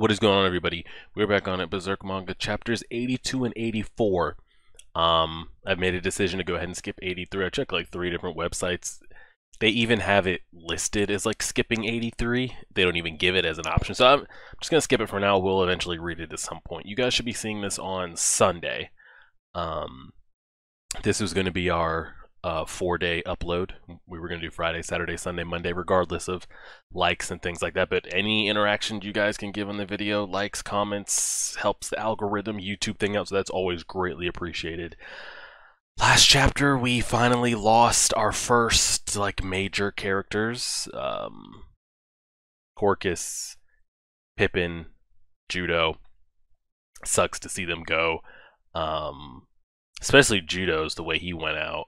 What is going on, everybody? We're back on it. Berserk manga chapters 82 and 84. I've made a decision to go ahead and skip 83. I checked like 3 different websites. They even have it listed as like skipping 83. They don't even give it as an option. So I'm just gonna skip it for now. We'll eventually read it at some point. You guys should be seeing this on Sunday. Um, this was going to be our 4-day upload. We were going to do Friday, Saturday, Sunday, Monday, regardless of likes and things like that. But any interaction you guys can give on the video, likes, comments, helps the algorithm, YouTube thing out. So that's always greatly appreciated. Last chapter, we finally lost our first like major characters. Corcus, Pippin, Judo. Sucks to see them go. Especially Judo's, the way he went out.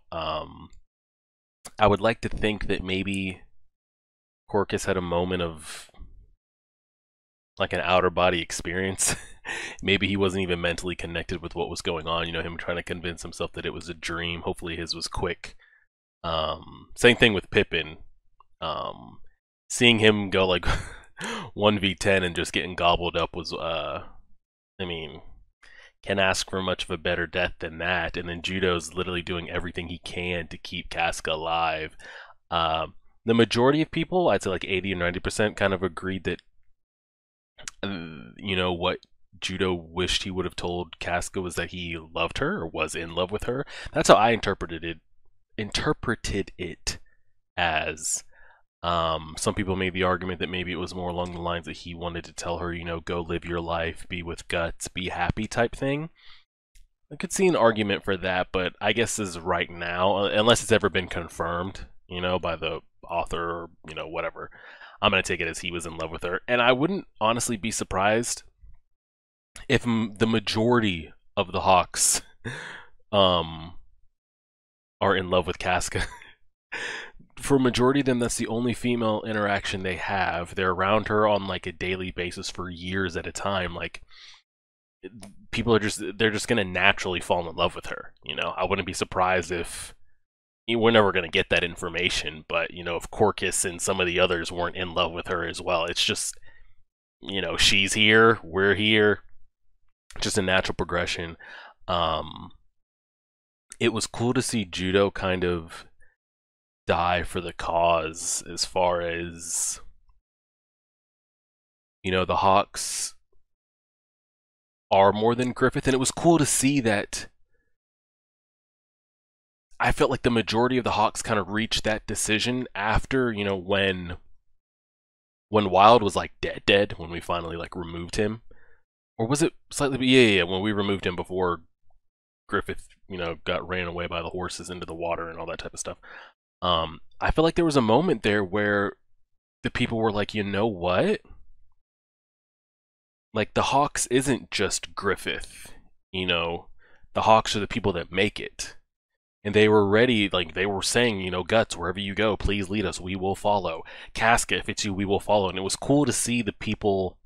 I would like to think that maybe Corcus had a moment of like an outer body experience. Maybe he wasn't even mentally connected with what was going on. You know, him trying to convince himself that it was a dream. Hopefully his was quick. Same thing with Pippin. Seeing him go like 1v10 and just getting gobbled up was, I mean, can ask for much of a better death than that. And then Judo's literally doing everything he can to keep Casca alive. The majority of people, I'd say like 80 or 90%, kind of agreed that, you know, what Judo wished he would have told Casca was that he loved her or was in love with her. That's how I interpreted it as. Some people made the argument that maybe it was more along the lines that he wanted to tell her, you know, go live your life, be with Guts, be happy type thing. I could see an argument for that, but I guess as right now, unless it's ever been confirmed, you know, by the author or, you know, whatever, I'm going to take it as he was in love with her. And I wouldn't honestly be surprised if the majority of the Hawks are in love with Casca. For a majority of them, that's the only female interaction they have. They're around her on like a daily basis for years at a time. Like, people are they're just gonna naturally fall in love with her. You know, I wouldn't be surprised if we're never gonna get that information. But you know, if Corcus and some of the others weren't in love with her as well, it's just, you know, she's here, we're here, just a natural progression. It was cool to see Judo kind of die for the cause, as far as, you know, the Hawks are more than Griffith, and it was cool to see that. I felt like the majority of the Hawks kind of reached that decision after, you know, when Wild was like dead, when we finally like removed him. Or was it slightly, yeah, when we removed him before Griffith, you know, got ran away by the horses into the water and all that type of stuff. I feel like there was a moment there where the people were like, you know what? Like, the Hawks isn't just Griffith, you know? The Hawks are the people that make it. And they were ready, like, they were saying, you know, Guts, wherever you go, please lead us, we will follow. Casca, if it's you, we will follow. And it was cool to see the people,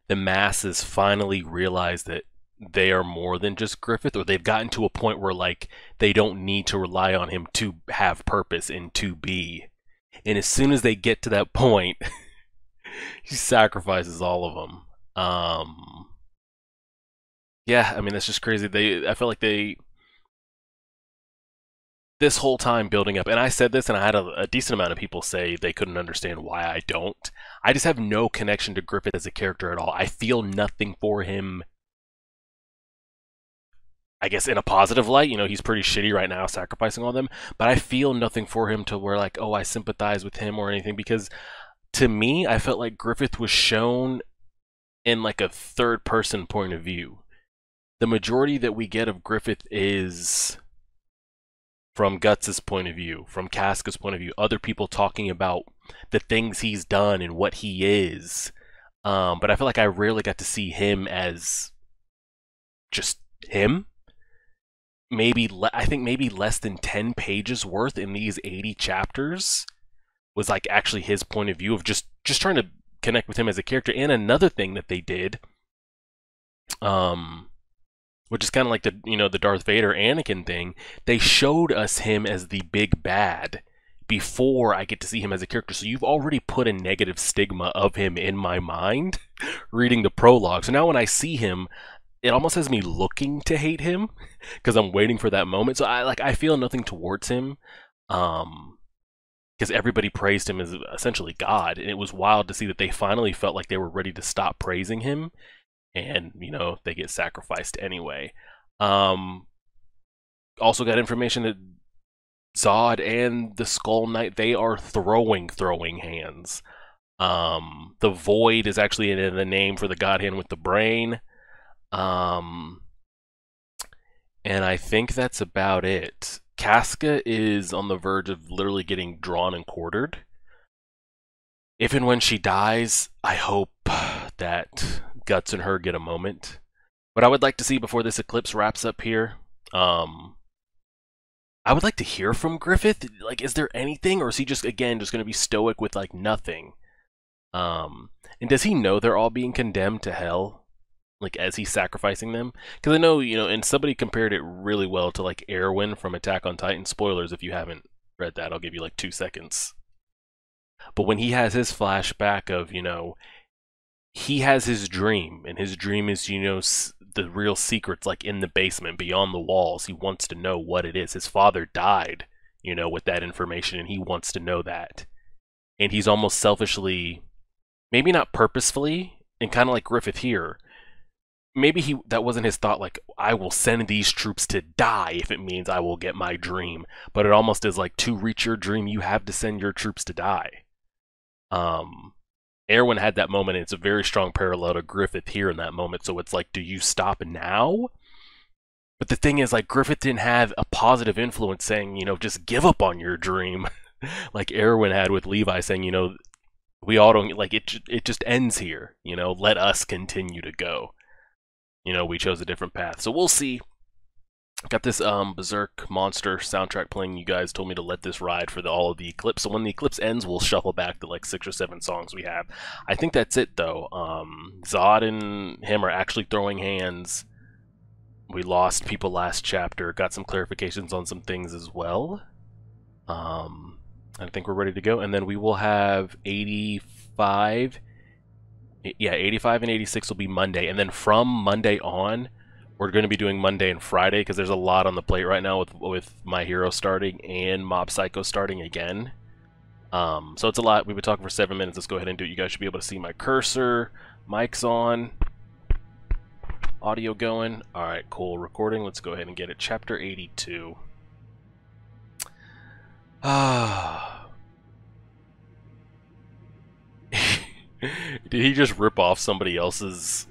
the masses, finally realize that they are more than just Griffith, or they've gotten to a point where like they don't need to rely on him to have purpose and to be. And as soon as they get to that point, he sacrifices all of them. Yeah, I mean, that's just crazy. I felt like this whole time building up, and I said this, and I had a decent amount of people say they couldn't understand why I don't. I just have no connection to Griffith as a character at all. I feel nothing for him, I guess, in a positive light. You know, he's pretty shitty right now, sacrificing all them, but I feel nothing for him to where like, oh, I sympathize with him or anything, because to me, I felt like Griffith was shown in like a third person point of view. The majority that we get of Griffith is from Guts' point of view, from Casca's point of view, other people talking about the things he's done and what he is. But I feel like I rarely got to see him as just him. I think maybe less than 10 pages worth in these 80 chapters was like actually his point of view of just trying to connect with him as a character. And another thing that they did, which is kind of like the, you know, the Darth Vader Anakin thing, they showed us him as the big bad before I get to see him as a character. So you've already put a negative stigma of him in my mind reading the prologue. So now when I see him, it almost has me looking to hate him because I'm waiting for that moment. So I feel nothing towards him. Because everybody praised him as essentially God, and it was wild to see that they finally felt like they were ready to stop praising him, and they get sacrificed anyway. Also got information that Zod and the Skull Knight, they are throwing hands. The Void is actually in the name for the God Hand with the brain. And I think that's about it. Casca is on the verge of literally getting drawn and quartered. If and when she dies, I hope that Guts and her get a moment. What I would like to see before this eclipse wraps up here, I would like to hear from Griffith. Like, is there anything, or is he just going to be stoic with like nothing? And does he know they're all being condemned to hell? Like, as he's sacrificing them? Because I know, and somebody compared it really well to, like, Erwin from Attack on Titan. Spoilers if you haven't read that. I'll give you, like, 2 seconds. But when he has his flashback of, he has his dream. And his dream is, the real secrets, like, in the basement, beyond the walls. He wants to know what it is. His father died, with that information, and he wants to know that. And he's almost selfishly, maybe not purposefully, and kind of like Griffith here, maybe that wasn't his thought, like, I will send these troops to die if it means I will get my dream. But it almost is like, to reach your dream, you have to send your troops to die. Erwin had that moment, and it's a very strong parallel to Griffith here in that moment. So it's like, do you stop now? But the thing is, like, Griffith didn't have a positive influence saying, just give up on your dream. Like Erwin had with Levi saying, we all don't, like, it just ends here. Let us continue to go. We chose a different path. So we'll see. Got this Berserk monster soundtrack playing. You guys told me to let this ride for all of the eclipse. So when the eclipse ends, we'll shuffle back to like 6 or 7 songs we have. I think that's it though. Zod and him are actually throwing hands. We lost people last chapter. Got some clarifications on some things as well. I think we're ready to go. And then we will have 85. Yeah, 85 and 86 will be Monday, and then from Monday on, we're going to be doing Monday and Friday because there's a lot on the plate right now with My Hero starting and Mob Psycho starting again. So it's a lot. We've been talking for 7 minutes. Let's go ahead and do it. You guys should be able to see my cursor. Mic's on. Audio going. All right, cool. Recording. Let's go ahead and get it. Chapter 82. Did he just rip off somebody else's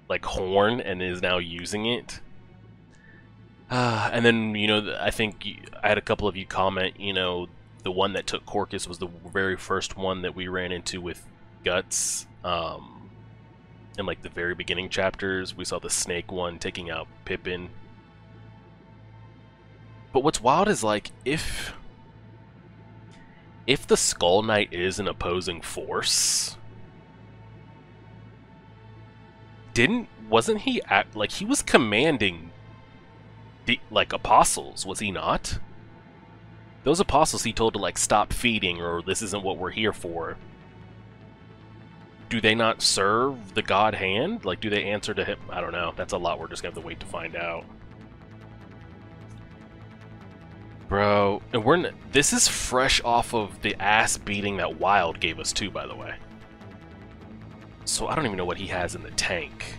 like horn and is now using it? And then I think I had a couple of you comment, the one that took Corcus was the very first one that we ran into with Guts. In like the very beginning chapters, we saw the snake one taking out Pippin. But what's wild is like if the Skull Knight is an opposing force, wasn't he like he was commanding the like apostles, was he not? Those apostles he told to like stop feeding, or this isn't what we're here for. Do they not serve the God Hand? Like, do they answer to him? I don't know. That's a lot. We're just gonna have to wait to find out. Bro, and this is fresh off of the ass beating that Wild gave us too, by the way. So I don't even know what he has in the tank.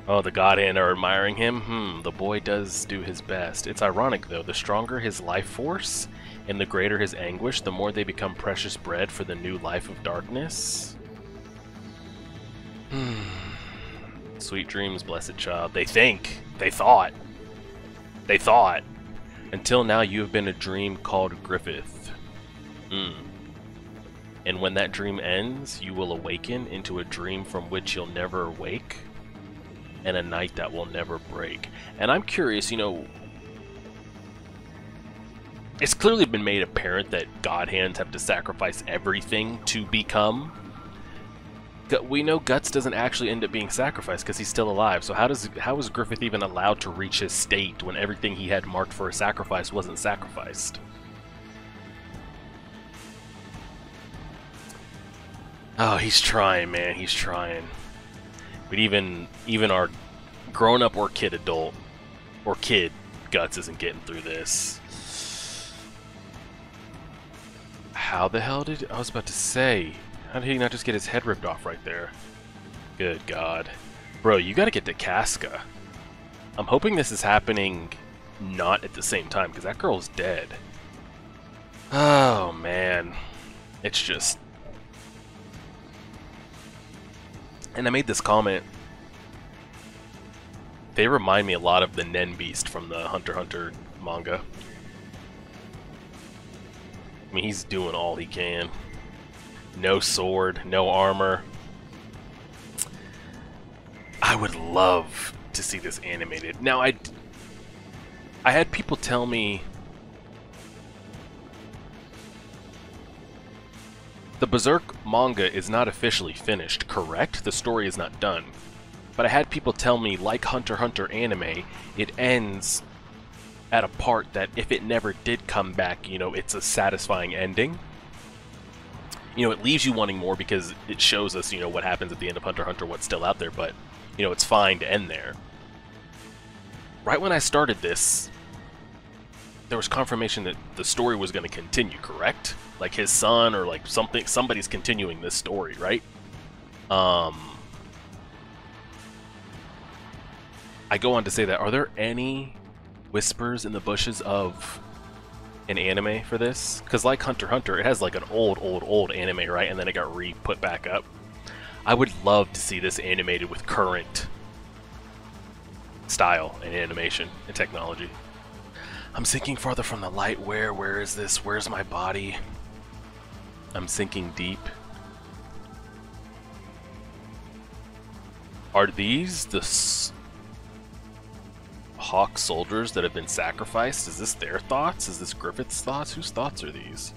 Oh, the God Hand are admiring him? The boy does do his best. It's ironic, though. The stronger his life force, and the greater his anguish, the more they become precious bread for the new life of darkness. Sweet dreams, blessed child. They think. They thought. They thought. Until now, you have been a dream called Griffith. And when that dream ends, you will awaken into a dream from which you'll never awake, and a night that will never break. And I'm curious, it's clearly been made apparent that God Hands have to sacrifice everything to become. We know Guts doesn't actually end up being sacrificed because he's still alive. So how is Griffith even allowed to reach his state when everything he had marked for a sacrifice wasn't sacrificed? Oh, he's trying, man. He's trying. But even our grown-up or kid adult or kid Guts isn't getting through this. How the hell did... I was about to say... How did he not just get his head ripped off right there? Good God. Bro, you gotta get to Casca. I'm hoping this is happening not at the same time, because that girl's dead. Oh, man. It's just... And I made this comment. They remind me a lot of the Nen Beast from the Hunter x Hunter manga. I mean, he's doing all he can. No sword, no armor. I would love to see this animated. Now, I had people tell me the Berserk manga is not officially finished, correct? The story is not done. But I had people tell me, like Hunter x Hunter anime, it ends at a part that if it never did come back, you know, it's a satisfying ending. You know, it leaves you wanting more because it shows us, you know, what happens at the end of Hunter x Hunter, what's still out there, but, you know, it's fine to end there. Right when I started this, there was confirmation that the story was going to continue, correct? Like his son or like somebody's continuing this story, right? I go on to say that, are there any whispers in the bushes of an anime for this? Because like Hunter x Hunter, it has like an old anime, right? And then it got re-put back up. I would love to see this animated with current style and animation and technology. I'm sinking farther from the light. Where is this? Where's my body? I'm sinking deep. Are these the Hawk soldiers that have been sacrificed? Is this their thoughts? Is this Griffith's thoughts? Whose thoughts are these?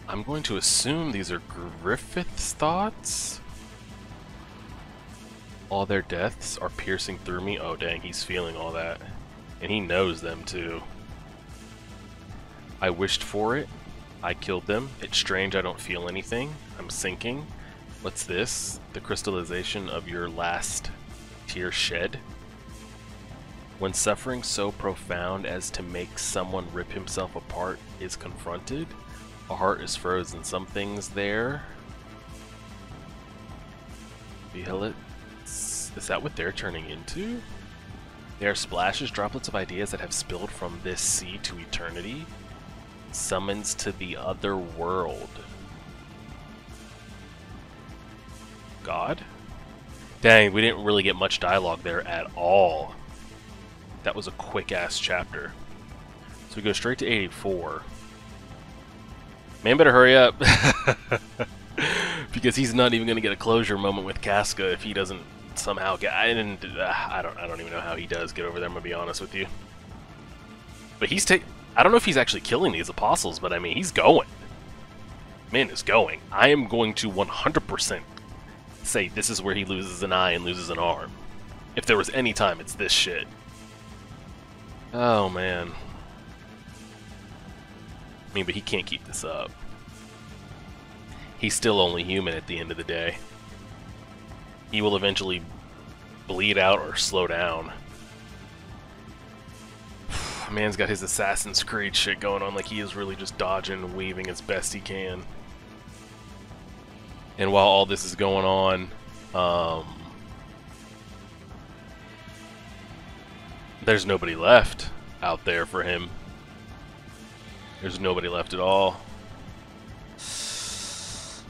I'm going to assume these are Griffith's thoughts. All their deaths are piercing through me. Oh dang, he's feeling all that. And he knows them too. I wished for it. I killed them. It's strange I don't feel anything. I'm sinking. What's this? The crystallization of your last tear shed. When suffering so profound as to make someone rip himself apart is confronted, a heart is frozen. Some things there. Feel it. Is that what they're turning into? They are splashes, droplets of ideas that have spilled from this sea to eternity. Summons to the other world. God? Dang, we didn't really get much dialogue there at all. That was a quick-ass chapter. So we go straight to 84. Man better hurry up. Because he's not even going to get a closure moment with Casca if he doesn't somehow get... I don't even know how he does get over there, I'm going to be honest with you. But he's I don't know if he's actually killing these apostles, but I mean, he's going. Man is going. I am going to 100% say this is where he loses an eye and loses an arm. If there was any time, it's this shit. Oh, man. I mean, but he can't keep this up. He's still only human at the end of the day. He will eventually bleed out or slow down. Man's got his Assassin's Creed shit going on, like he is really just dodging and weaving as best he can. And while all this is going on, there's nobody left out there for him. There's nobody left at all.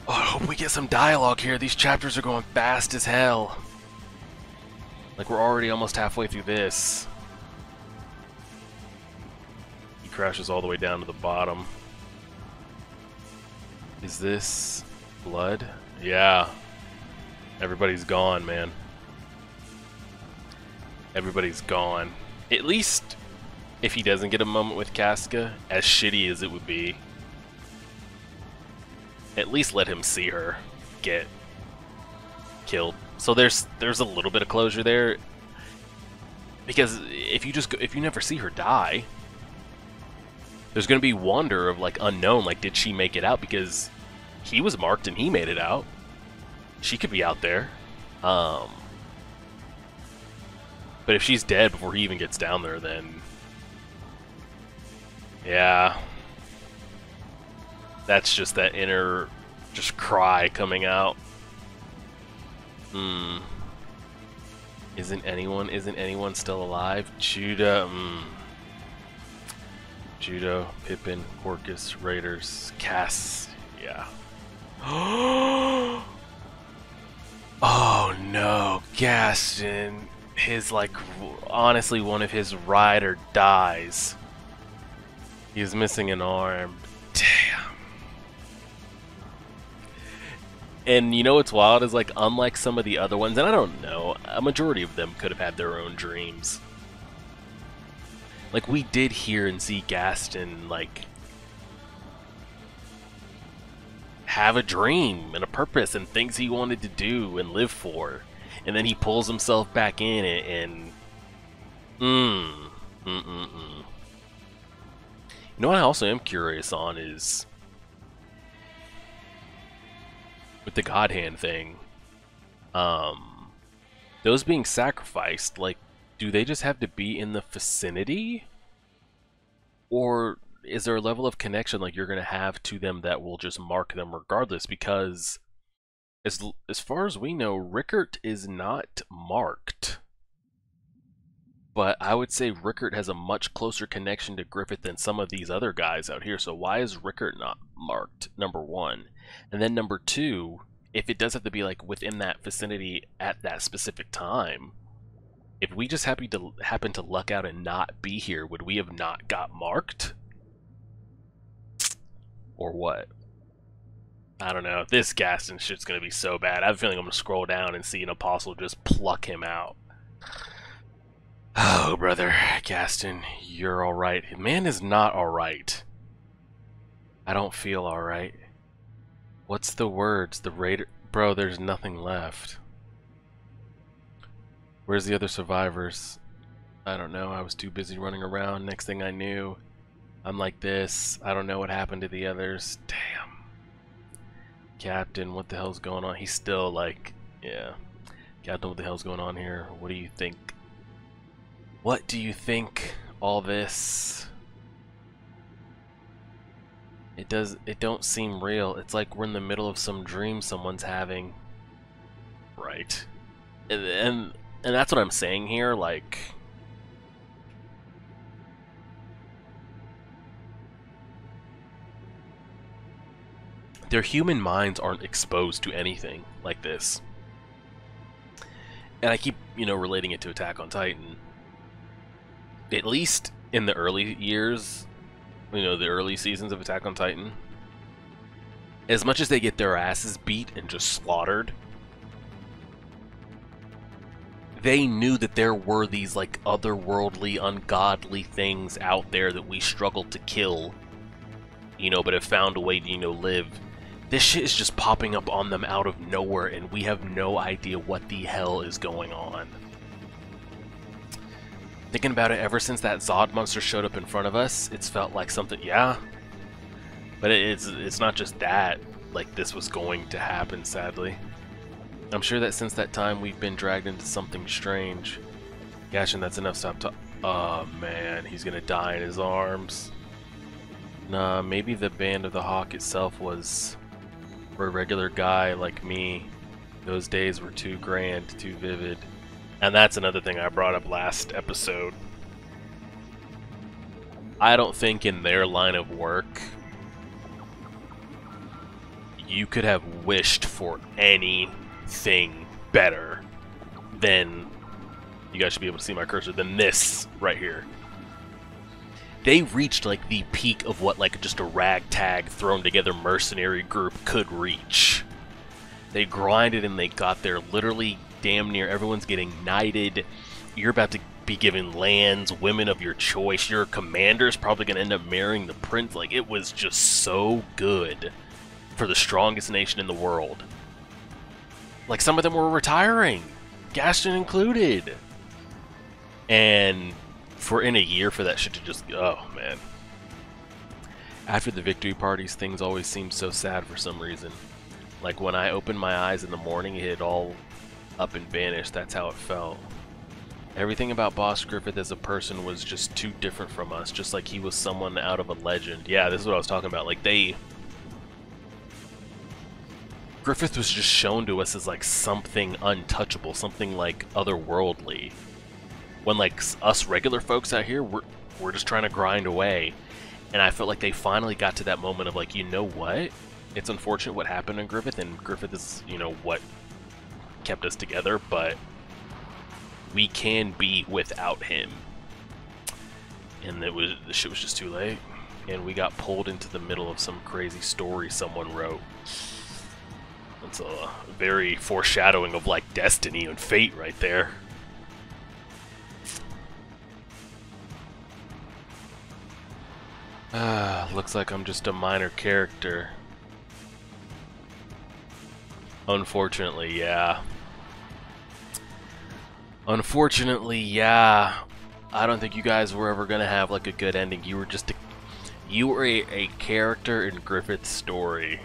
Oh, I hope we get some dialogue here. These chapters are going fast as hell. Like, we're already almost halfway through this. He crashes all the way down to the bottom. Is this blood? Yeah. Everybody's gone, man. Everybody's gone. At least if he doesn't get a moment with Casca, as shitty as it would be, at least let him see her get killed. So there's a little bit of closure there, because if you never see her die, there's gonna be wonder of like unknown, like did she make it out? Because he was marked and he made it out. She could be out there. But if she's dead before he even gets down there, then yeah, that's just that inner cry coming out. Isn't anyone still alive? Judah, Judo, Pippin, Orcus, Raiders, Cass, yeah. Oh no, Gaston, his like, honestly one of his rider dies. He's missing an arm. Damn. And you know what's wild is like, unlike some of the other ones, and I don't know, a majority of them could have had their own dreams. Like we did hear and see Gaston like have a dream and a purpose and things he wanted to do and live for, and then he pulls himself back in it and You know what I also am curious on is with the God Hand thing, those being sacrificed, like, do they just have to be in the vicinity? Or is there a level of connection like you're going to have to them that will just mark them regardless? Because as far as we know, Rickert is not marked. But I would say Rickert has a much closer connection to Griffith than some of these other guys out here. So why is Rickert not marked, number one? And then number two, if it does have to be like within that vicinity at that specific time, if we just happen to luck out and not be here, would we have not got marked? Or what? I don't know. This Gaston shit's gonna be so bad. I have a feeling I'm gonna scroll down and see an apostle just pluck him out. Oh, brother, Gaston, you're alright. Man is not alright. I don't feel alright. What's the words? The raider... Bro, there's nothing left. Where's the other survivors? I don't know. I was too busy running around. Next thing I knew, I'm like this. I don't know what happened to the others. Damn. Captain, what the hell's going on? He's still like... Yeah. Captain, what the hell's going on here? What do you think? What do you think? All this... It don't seem real. It's like we're in the middle of some dream someone's having. Right. And that's what I'm saying here, like... Their human minds aren't exposed to anything like this. And I keep, relating it to Attack on Titan. At least in the early years, the early seasons of Attack on Titan, as much as they get their asses beat and just slaughtered, they knew that there were these like otherworldly, ungodly things out there that we struggled to kill, but have found a way to, live. This shit is just popping up on them out of nowhere, and we have no idea what the hell is going on. Thinking about it, ever since that Zod monster showed up in front of us, it's felt like something, yeah. But it's not just that, like this was going to happen, sadly. I'm sure that since that time we've been dragged into something strange. Gashin, that's enough, stop talking. Oh man, he's gonna die in his arms. Nah, maybe the Band of the Hawk itself was for a regular guy like me. Those days were too grand, too vivid. And that's another thing I brought up last episode. I don't think in their line of work you could have wished for anything better than, you guys should be able to see my cursor, than this right here. They reached like the peak of what like just a ragtag thrown together mercenary group could reach. They grinded and they got there literally damn near everyone's getting knighted. You're about to be given lands, women of your choice. Your commander's probably going to end up marrying the prince. Like, it was just so good for the strongest nation in the world. Like, some of them were retiring, Gaston included. And for in a year for that shit to just, oh man. After the victory parties, things always seem so sad for some reason. Like, when I opened my eyes in the morning, it had all up and vanished. That's how it felt. Everything about Boss Griffith as a person was just too different from us, just like he was someone out of a legend. Yeah, this is what I was talking about. Like, Griffith was just shown to us as, like, something untouchable, something, like, otherworldly. When, like, us regular folks out here, we're just trying to grind away. And I felt like they finally got to that moment of, like, you know what? It's unfortunate what happened in Griffith, and Griffith is, you know, what kept us together, but we can be without him. And the shit was just too late. And we got pulled into the middle of some crazy story someone wrote. It's a very foreshadowing of, like, destiny and fate right there. Looks like I'm just a minor character. Unfortunately, yeah. Unfortunately, yeah. I don't think you guys were ever gonna have, like, a good ending. You were just a character in Griffith's story.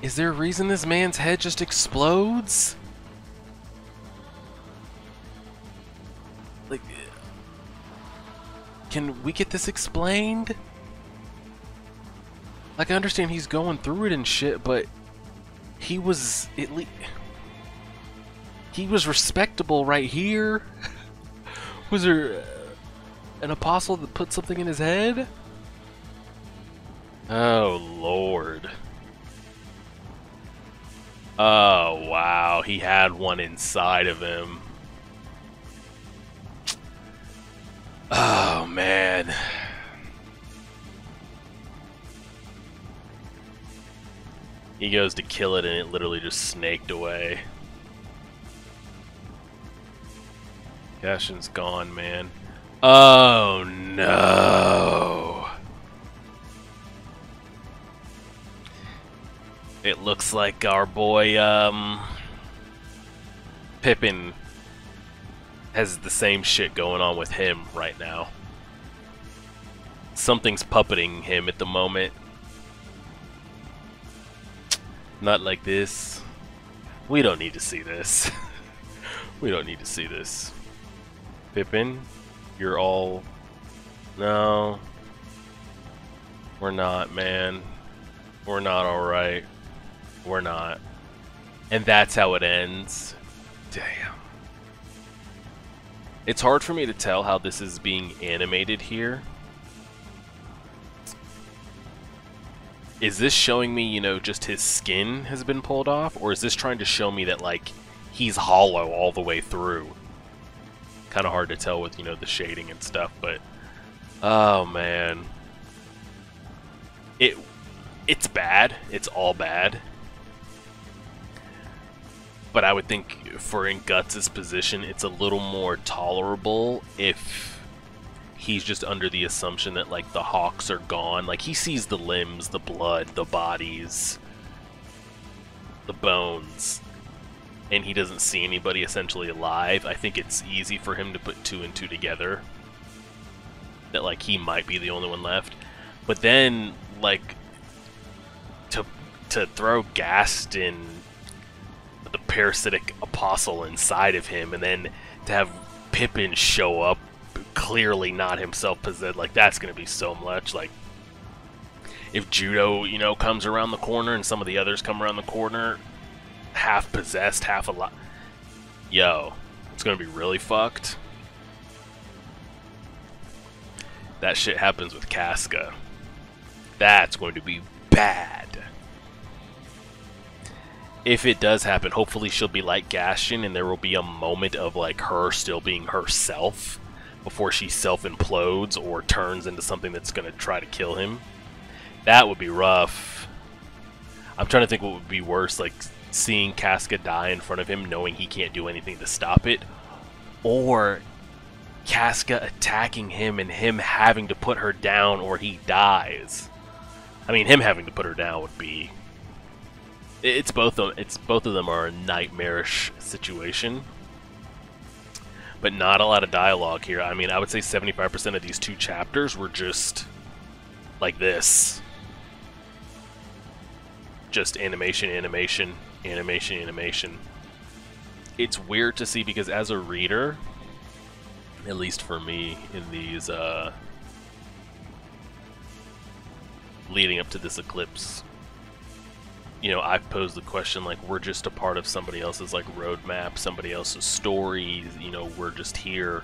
Is there a reason this man's head just explodes? Like, can we get this explained? Like, I understand he's going through it and shit, but he was at least he was respectable right here. Was there an apostle that put something in his head? Oh Lord. Oh wow, he had one inside of him. Oh man. He goes to kill it and it literally just snaked away. Gaston's gone, man. Oh no. It looks like our boy Pippin has the same shit going on with him right now. Something's puppeting him at the moment. Not like this. We don't need to see this. We don't need to see this. Pippin, you're all... No. We're not, man. We're not alright. We're not. And that's how it ends. Damn. It's hard for me to tell how this is being animated here. Is this showing me, you know, just his skin has been pulled off? Or is this trying to show me that, like, he's hollow all the way through? Kind of hard to tell with, you know, the shading and stuff, but... Oh, man. It's bad. It's all bad. But I would think for in Guts' position, it's a little more tolerable if he's just under the assumption that, like, the hawks are gone. Like, he sees the limbs, the blood, the bodies, the bones, and he doesn't see anybody essentially alive. I think it's easy for him to put two and two together. That, like, he might be the only one left. But then, like, to throw Gaston, the parasitic apostle inside of him, and then to have Pippin show up, clearly not himself possessed, like, that's gonna be so much. Like, if Judo, you know, comes around the corner and some of the others come around the corner, half possessed, half alive, yo, it's gonna be really fucked. That shit happens with Casca. That's going to be bad. If it does happen, hopefully she'll be like Gaston and there will be a moment of, like, her still being herself before she self-implodes or turns into something that's going to try to kill him. That would be rough. I'm trying to think what would be worse, like seeing Casca die in front of him, knowing he can't do anything to stop it, or Casca attacking him and him having to put her down or he dies. I mean, him having to put her down would be... It's both of them are a nightmarish situation. But not a lot of dialogue here. I mean, I would say 75% of these 2 chapters were just like this. Just animation, animation, animation, animation. It's weird to see because as a reader, at least for me, in these leading up to this eclipse, you know, I've posed the question, like, we're just a part of somebody else's, like, roadmap, somebody else's story, you know, we're just here.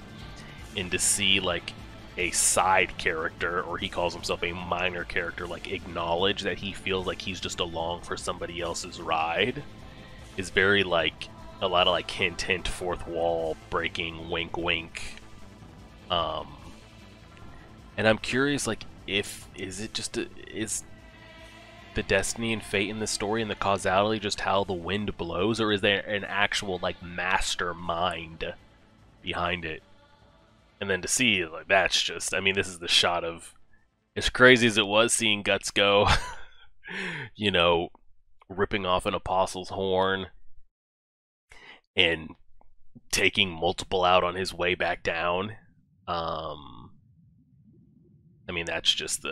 And to see, like, a side character, or he calls himself a minor character, like, acknowledge that he feels like he's just along for somebody else's ride, is very, like, a lot of, like, hint, hint, fourth wall breaking, wink, wink. And I'm curious, like, is the destiny and fate in the story and the causality just how the wind blows, or is there an actual, like, mastermind behind it? And then to see, like, that's just, I mean, this is the shot of, as crazy as it was seeing Guts go, you know, ripping off an apostle's horn and taking multiple out on his way back down. I mean, that's just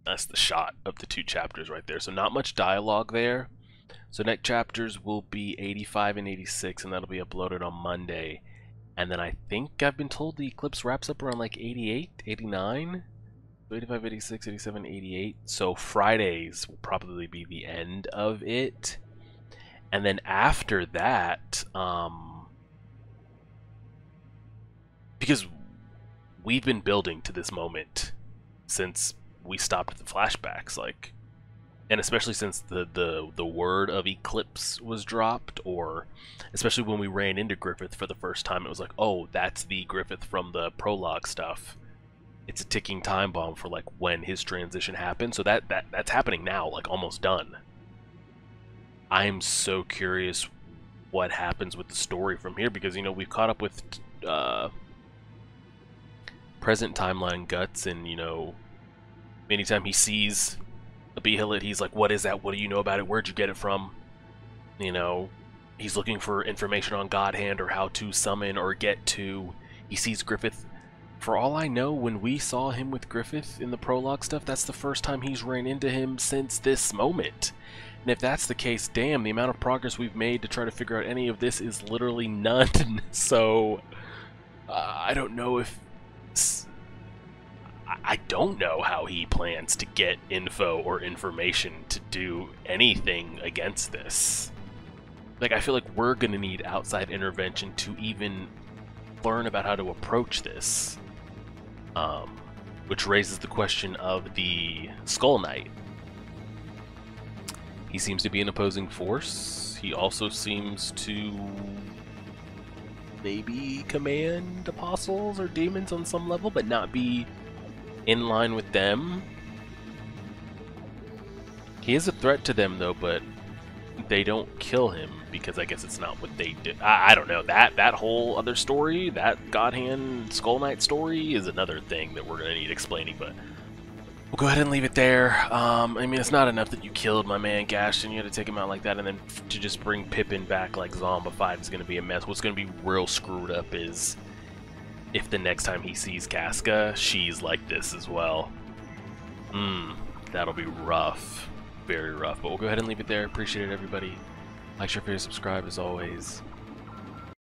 that's the shot of the 2 chapters right there. So not much dialogue there. So next chapters will be 85 and 86, and that'll be uploaded on Monday. And then I think I've been told the eclipse wraps up around like 88, 89, 85, 86, 87, 88. So Fridays will probably be the end of it. And then after that, because we've been building to this moment since we stopped at the flashbacks, like, and especially since the word of eclipse was dropped, or especially when we ran into Griffith for the first time, it was like, oh, that's the Griffith from the prologue stuff. It's a ticking time bomb for, like, when his transition happened. So that's happening now, like, almost done. I'm so curious what happens with the story from here, because, you know, we've caught up with present timeline Guts, and, you know, anytime he sees a Behelit, he's like, what is that? What do you know about it? Where'd you get it from? You know, he's looking for information on God Hand or how to summon or get to. He sees Griffith. For all I know, when we saw him with Griffith in the prologue stuff, that's the first time he's ran into him since this moment. And if that's the case, damn, the amount of progress we've made to try to figure out any of this is literally none. So, I don't know if... I don't know how he plans to get info or information to do anything against this. Like, I feel like we're gonna need outside intervention to even learn about how to approach this. Which raises the question of the Skull Knight. He seems to be an opposing force. He also seems to maybe command apostles or demons on some level, but not be in line with them. He is a threat to them, though, but they don't kill him because I guess it's not what they do. I don't know. That whole other story, that God Hand Skull Knight story, is another thing that we're going to need explaining, but we'll go ahead and leave it there. I mean, it's not enough that you killed my man Gaston. You had to take him out like that, and then to just bring Pippin back like zombified is going to be a mess. What's going to be real screwed up is if the next time he sees Casca, she's like this as well. That'll be rough. Very rough. But we'll go ahead and leave it there. Appreciate it, everybody. Like, share, favorite, subscribe as always.